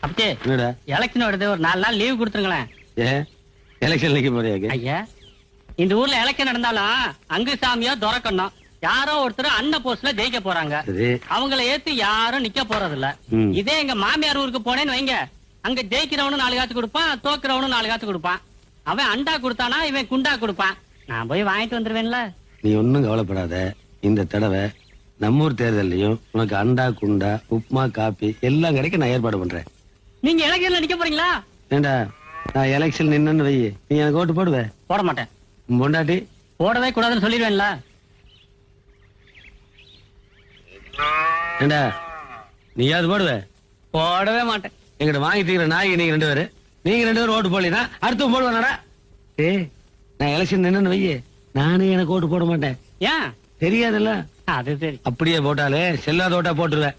அப்படியே என்னடா எலெக்ஷன் வருது, ஒரு 4 நாள் லீவ் கொடுத்துருங்களேன். ஏன் எலெக்ஷன் நிக்க போறியா? ஐயா, இந்த ஊர்ல எலெக்ஷன் நடந்தாலும் அங்கு சாமியோ துறக்கணும், யாரோ ஒருத்தர் அண்ணன் போஸ்ட்ல ஜெயிக்க போறாங்க. அவங்கள ஏத்து யாரும் நிக்க போறது இல்ல. இதே எங்க மாமியார் ஊருக்கு போனேன்னு வைங்க, அங்க ஜெயிக்கிறவனும் 4 காசு கொடுப்பான், தோக்குறவனும் 4 காசு கொடுப்பான். அவன் அண்டா கொடுத்தானா இவன் குண்டா கொடுப்பான். நான் போய் வாங்கிட்டு வந்துருவேன்ல. நீ ஒன்னும் கவலைப்படாத. இந்த தடவை நம்மூர் தேர்தலையும் உனக்கு அண்டா குண்டா உப்மா காப்பி எல்லாம் கிடைக்க நான் ஏற்பாடு பண்றேன். நீங்க எலெக்ஷன்ல நிக்க போறீங்களா? ஏண்டா நான் எலெக்ஷன் நின்னு வை, நீ எனக்கு ஓட்டு போடுவ? போட மாட்டேன். பொண்டாட்டி போடவே கூடாதுன்னு சொல்லிடுவேன்ல. ஏண்டா நீயாவது போடுவ? போடவே மாட்டேன். எங்கிட்ட வாங்கி தீக்கிற நாய் நீங்க 2 பேரு, நீங்க 2 பேரும் ஓட்டு போடலனா அடுத்து போடுவானடா. நான் எலெக்ஷன் நின்னு வை, நானே எனக்கு ஓட்டு போட மாட்டேன். ஏன் தெரியாதுல்ல? அது சரி. அப்படியே போட்டாலே செல்லாத ஓட்டா போட்டுருவேன்.